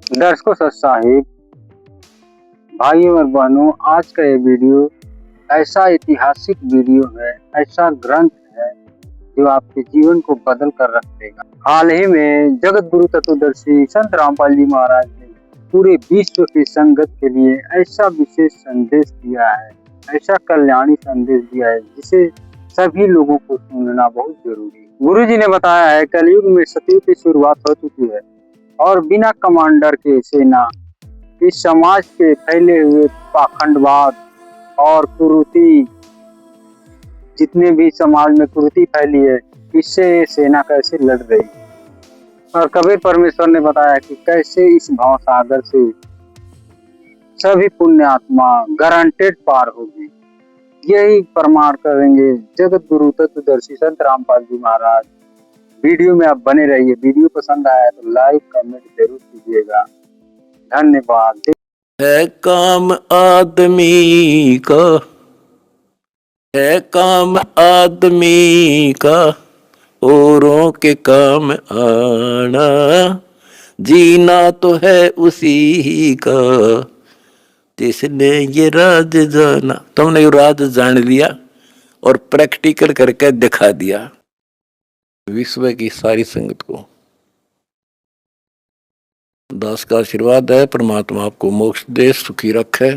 दर्शकों सत साहिब, भाइयों और बहनों, आज का ये वीडियो ऐसा ऐतिहासिक वीडियो है, ऐसा ग्रंथ है जो आपके जीवन को बदल कर रख देगा। हाल ही में जगत गुरु तत्वदर्शी संत रामपाल जी महाराज ने पूरे विश्व की संगत के लिए ऐसा विशेष संदेश दिया है, ऐसा कल्याणी संदेश दिया है जिसे सभी लोगों को सुनना बहुत जरूरी है। गुरु जी ने बताया है कलयुग में सतयुग की शुरुआत हो चुकी है और बिना कमांडर के सेना इस समाज के फैले हुए पाखंडवाद और कुरीति, जितने भी समाज में कुरीति फैली है, इससे ये सेना कैसे लड़ रही है। और कबीर परमेश्वर ने बताया कि कैसे इस भाव सागर से सभी पुण्य आत्मा गारंटेड पार होगी। यही प्रमाण करेंगे जगत गुरु तत्वदर्शी संत रामपाल जी महाराज। वीडियो में आप बने रहिए। वीडियो पसंद आया तो लाइक कमेंट जरूर कीजिएगा। धन्यवाद। है काम आदमी का, है काम आदमी का औरों के काम आना, जीना तो है उसी ही का जिसने ये राज जाना। तुमने ये राज जान लिया और प्रैक्टिकल करके दिखा दिया विश्व की सारी संगत को। दास का आशीर्वाद है, परमात्मा आपको मोक्ष दे, सुखी रखे,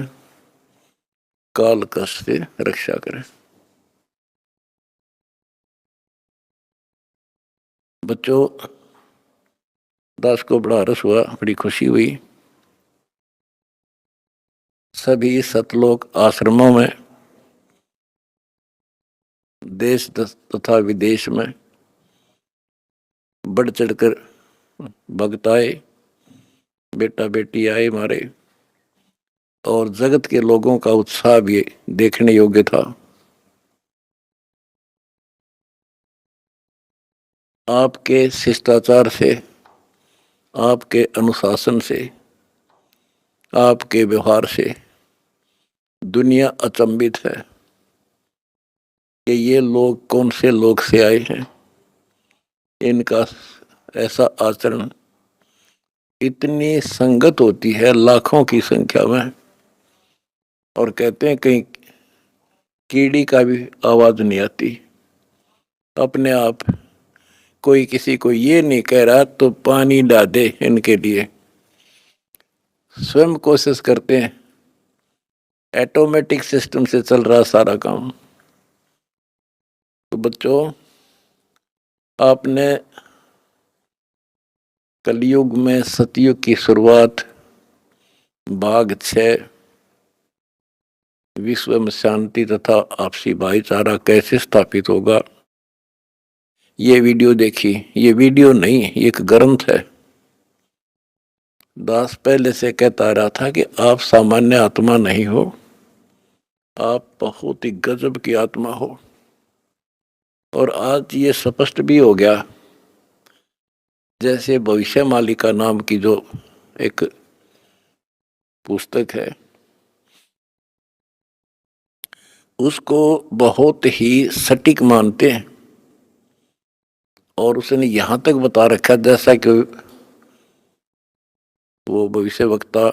काल कष्ट से रक्षा करे। बच्चों, दास को बड़ा रस हुआ, बड़ी खुशी हुई। सभी सतलोक आश्रमों में, देश तथा विदेश में बढ़ चढ़कर भक्त आए, बेटा बेटी आए हमारे, और जगत के लोगों का उत्साह भी देखने योग्य था। आपके शिष्टाचार से, आपके अनुशासन से, आपके व्यवहार से दुनिया अचंभित है कि ये लोग कौन से लोग से आए हैं। इनका ऐसा आचरण, इतनी संगत होती है लाखों की संख्या में, और कहते हैं कहीं कीड़ी का भी आवाज नहीं आती। अपने आप कोई किसी को ये नहीं कह रहा तो पानी डाल दे, इनके लिए स्वयं कोशिश करते हैं। ऑटोमेटिक सिस्टम से चल रहा सारा काम। तो बच्चों, आपने कलयुग में सतयुग की शुरुआत भाग 6 विश्व में शांति तथा आपसी भाईचारा कैसे स्थापित होगा, ये वीडियो देखी। ये वीडियो नहीं, ये एक ग्रंथ है। दास पहले से कहता रहा था कि आप सामान्य आत्मा नहीं हो, आप बहुत ही गजब की आत्मा हो। और आज ये स्पष्ट भी हो गया। जैसे भविष्यमालिका नाम की जो एक पुस्तक है, उसको बहुत ही सटीक मानते हैं, और उसने यहां तक बता रखा जैसा कि वो भविष्य वक्ता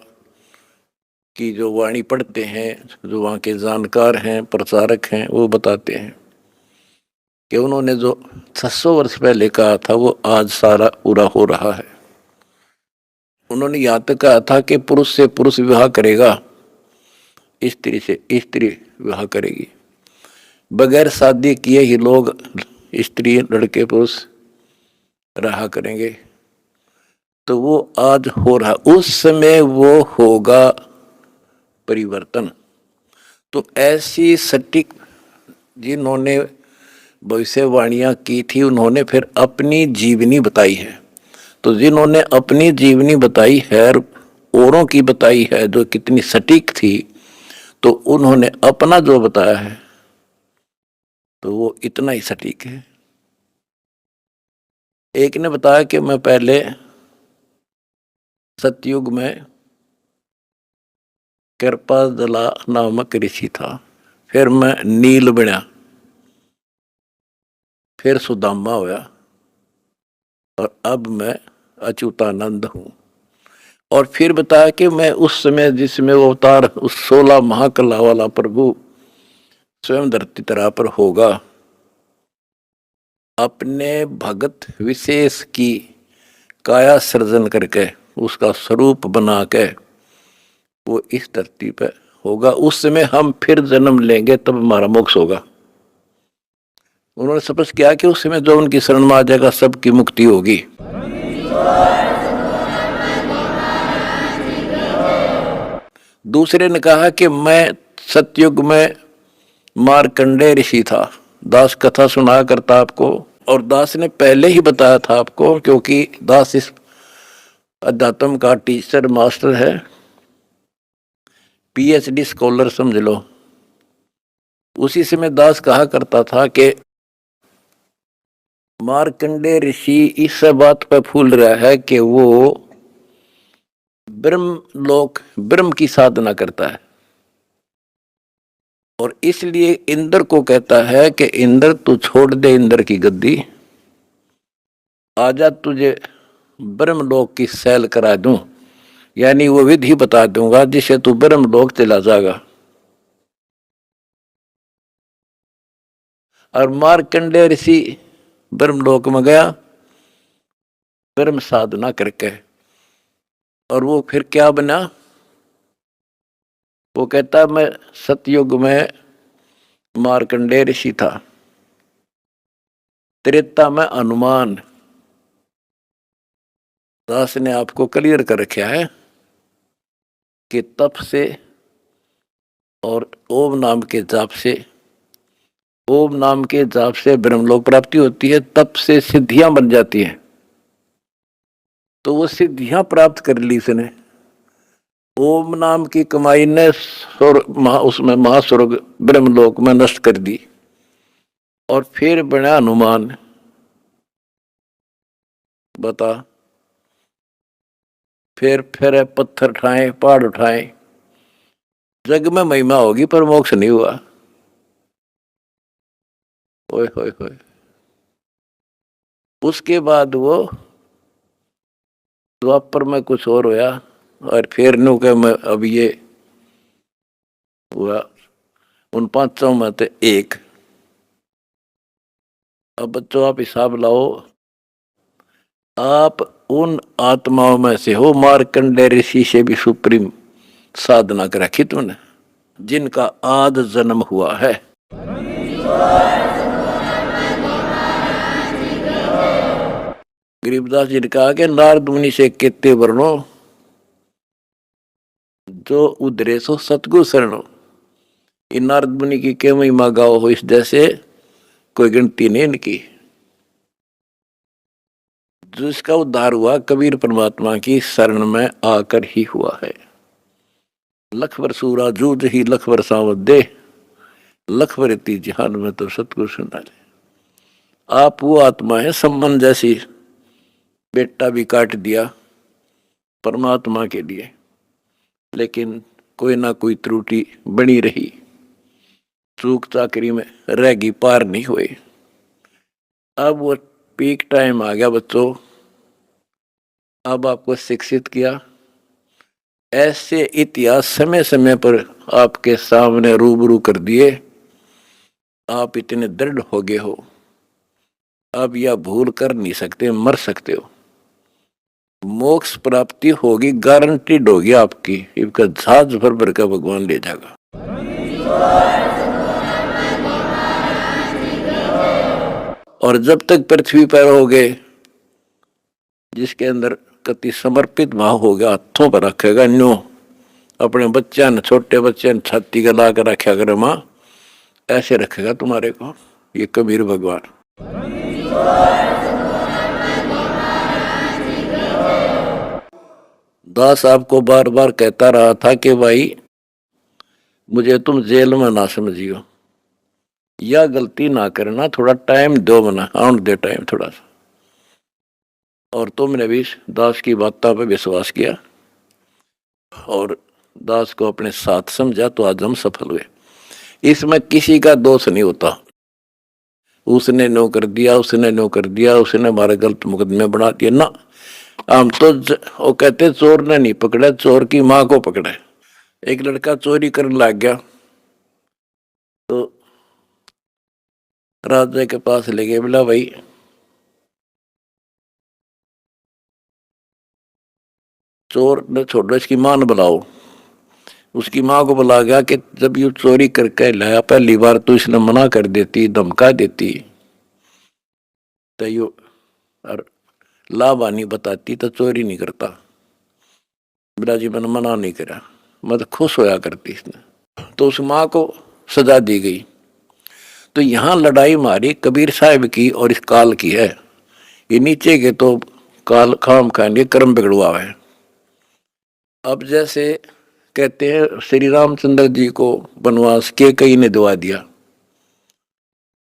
की जो वाणी पढ़ते हैं, जो वहाँ के जानकार हैं, प्रचारक हैं, वो बताते हैं कि उन्होंने जो 600 वर्ष पहले कहा था वो आज सारा पूरा हो रहा है। उन्होंने यहाँ तक कहा था कि पुरुष से पुरुष विवाह करेगा, स्त्री से स्त्री विवाह करेगी। बगैर शादी किए ही लोग, स्त्री लड़के पुरुष रहा करेंगे। तो वो आज हो रहा, उस समय वो होगा परिवर्तन। तो ऐसी सटीक जिन्होंने भविष्यवाणियां की थी, उन्होंने फिर अपनी जीवनी बताई है। तो जिन्होंने अपनी जीवनी बताई है, औरों की बताई है जो कितनी सटीक थी, तो उन्होंने अपना जो बताया है तो वो इतना ही सटीक है। एक ने बताया कि मैं पहले सतयुग में कृपाजला नामक ऋषि था, फिर मैं नील बना, फिर सुदामा होया, और अब मैं अच्युतानंद हूं। और फिर बताया कि मैं उस समय जिसमें वो अवतार उस 16 महाकला वाला प्रभु स्वयं धरती तरह पर होगा, अपने भगत विशेष की काया सृजन करके उसका स्वरूप बना के वो इस धरती पर होगा। उस समय हम फिर जन्म लेंगे, तब हमारा मोक्ष होगा। उन्होंने स्पष्ट किया कि उस समय जो उनकी शरण में आ जाएगा सबकी मुक्ति होगी। दूसरे ने कहा कि मैं सतयुग में मार्कंडेय ऋषि था। दास कथा सुनाया करता आपको, और दास ने पहले ही बताया था आपको, क्योंकि दास इस अध्यात्म का टीचर मास्टर है, पीएचडी स्कॉलर समझ लो। उसी समय दास कहा करता था कि मार्कंडेय ऋषि इस बात पर फूल रहा है कि वो ब्रह्म की साधना करता है, और इसलिए इंद्र को कहता है कि इंद्र तू छोड़ दे इंद्र की गद्दी, आजा तुझे ब्रह्मलोक की सैल करा दूं, यानी वो विधि बता दूंगा जिसे तू ब्रह्मलोक चला जाएगा। और मार्कंडेय ऋषि ब्रह्मलोक में गया ब्रह्म साधना करके, और वो फिर क्या बना? वो कहता मैं सतयुग में मार्कंडेय ऋषि था, त्रेता में हनुमान। दास ने आपको क्लियर कर रखा है कि तप से और ओम नाम के जाप से, ओम नाम के जाप से ब्रह्मलोक प्राप्ति होती है, तप से सिद्धियां बन जाती हैं। तो वो सिद्धियां प्राप्त कर ली इसने। ओम नाम की कमाई ने उसमें महास्वर्ग ब्रह्मलोक में नष्ट कर दी, और फिर बना हनुमान। बता, फिर पत्थर उठाए, पहाड़ उठाए, जग में महिमा होगी पर मोक्ष नहीं हुआ। ओए होए होए। उसके बाद वो द्वापर में कुछ और होया, और फिर नु के मैं अब ये हुआ उन पांचों में से एक। अब बच्चों आप हिसाब लाओ, आप उन आत्माओं में से हो मार्कंडेय ऋषि से भी सुप्रीम साधना कर रखी तुमने, जिनका आद जन्म हुआ है। गरीबदास जी ने कहा कि नारद मुनि से केते वर्णो जो उधरे सो सतगुरु शरणो। इन नारद मुनि की के महिमा गाओ हो, इस जैसे कोई गिनती नहीं इनकी। जिसका उद्धार हुआ कबीर परमात्मा की शरण में आकर ही हुआ है। लख वर सूरा जूझ ही लख वर सावत दे, लख वर इति जहान में तो सतगुरु सुना ले। आप वो आत्मा है सम्मन जैसी, बेटा भी काट दिया परमात्मा के लिए, लेकिन कोई ना कोई त्रुटि बनी रही, चूक चाकरी में रहेगी, पार नहीं हुए। अब वो पीक टाइम आ गया बच्चों, अब आपको शिक्षित किया। ऐसे इतिहास समय समय पर आपके सामने रूबरू कर दिए, आप इतने दृढ़ हो गए हो, अब यह भूल कर नहीं सकते, मर सकते हो। मोक्ष प्राप्ति होगी, गारंटीड होगी आपकी। इसका जहाज भर भर का भगवान ले जाएगा। और जब तक पृथ्वी पर होगे, जिसके अंदर कति समर्पित भाव हो गया, हाथों पर रखेगा, न्यो अपने बच्चा ने, छोटे बच्चे ने छाती का ला कर रखा करे माँ, ऐसे रखेगा तुम्हारे को ये कबीर भगवान। दास आपको बार बार कहता रहा था कि भाई मुझे तुम जेल में ना समझियो, या गलती ना करना, थोड़ा टाइम दो, मना आउट दे टाइम थोड़ा सा। और तुमने भी दास की बातों पर विश्वास किया और दास को अपने साथ समझा, तो आज हम सफल हुए। इसमें किसी का दोष नहीं होता, उसने नो कर दिया, उसने नो कर दिया, उसने हमारे गलत मुकदमे बना दिया ना। हम तो वो कहते चोर ने नहीं पकड़ा, चोर की माँ को पकड़ा। एक लड़का चोरी करने लग गया तो राजा के पास ले गए, बोला भाई चोर ने छोड़ो, इसकी मां ने बुलाओ। उसकी मां को बुला गया कि जब ये चोरी करके लाया पहली बार तो इसने मना कर देती, धमका देती, तो यो और लाभानी बताती तो चोरी नहीं करता। बोला जी मैंने मना नहीं करा, मैं तो खुश होया करती इसने। तो उस मां को सजा दी गई। तो यहां लड़ाई हमारी कबीर साहब की और इस काल की है। ये नीचे के तो काल खाम खाएंगे, कर्म बिगड़वा है। अब जैसे कहते हैं श्री रामचंद्र जी को वनवास कैकेयी ने दुआ दिया।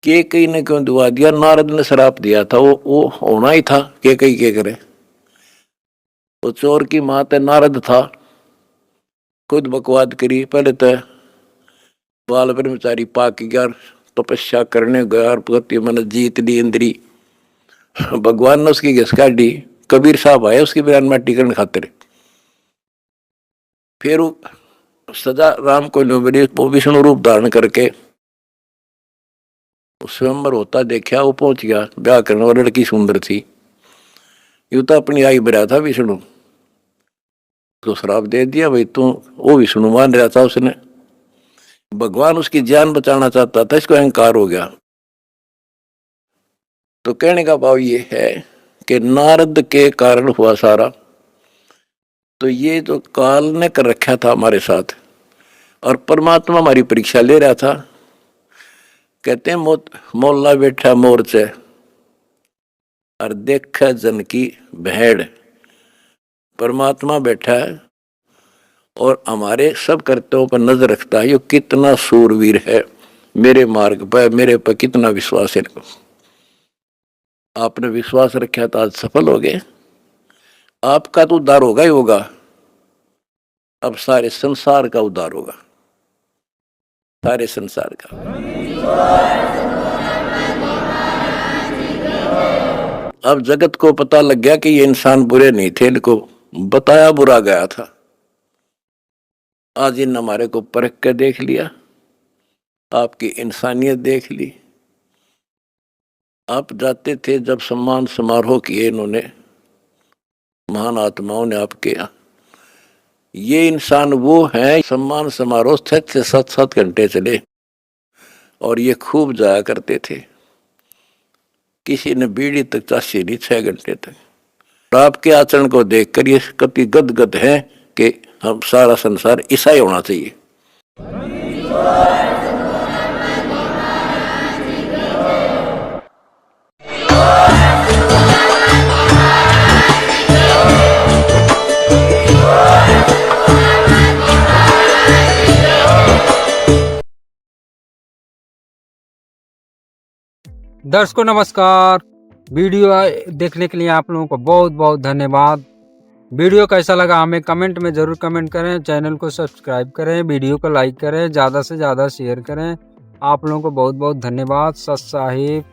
कैकेयी ने क्यों दुआ दिया? नारद ने श्राप दिया था, वो होना ही था। कैकेयी क्या करे? तो चोर की मां ते नारद था, खुद बकवाद करी। पहले तो बाल ब्रह्मचारी पाक गया, तपस्या करने गया और पति मन जीत ली इंद्री। भगवान ने उसकी घिस काटी। कबीर साहब आए उसकी बयान में टिकन खातिर। फिर सजा राम को मिली, वो विष्णु रूप धारण करके स्वयंवर होता देखा, वो पहुंच गया ब्याह करने वाली लड़की सुंदर थी। यू तो अपनी आई बरा था विष्णु, तो श्राप दे दिया भाई तू। वो विष्णु मान रहा था उसने, भगवान उसकी जान बचाना चाहता था, इसको अहंकार हो गया। तो कहने का भाव ये है कि नारद के कारण हुआ सारा। तो ये जो काल ने कर रखा था हमारे साथ, और परमात्मा हमारी परीक्षा ले रहा था। कहते हैं मोला बैठा मोर्चे और देखा जन की भेड़। परमात्मा बैठा है और हमारे सब कर्तव्यों पर नजर रखता है। ये कितना सूरवीर है, मेरे मार्ग पर मेरे पर कितना विश्वास है। आपने विश्वास रखा तो आज सफल हो गए। आपका तो उद्धार होगा ही होगा, अब सारे संसार का उद्धार होगा, सारे संसार का। अब जगत को पता लग गया कि ये इंसान बुरे नहीं थे, इनको बताया बुरा गया था। आज इन हमारे को परख कर देख लिया, आपकी इंसानियत देख ली। आप जाते थे जब सम्मान समारोह किए इन्होंने, महान आत्माओं ने आपके यहाँ। ये इंसान वो है, सम्मान समारोह 6 से 7 घंटे चले और ये खूब जाया करते थे। किसी ने बीड़ी तक चाशी नहीं 6 घंटे तक। आपके आचरण को देखकर ये कति गदगद है कि हम सारा संसार ऐसा ही होना चाहिए। दर्शकों नमस्कार। वीडियो देखने के लिए आप लोगों को बहुत बहुत धन्यवाद। वीडियो कैसा लगा हमें कमेंट में ज़रूर कमेंट करें। चैनल को सब्सक्राइब करें, वीडियो को लाइक करें, ज़्यादा से ज़्यादा शेयर करें। आप लोगों को बहुत बहुत धन्यवाद। सत साहिब।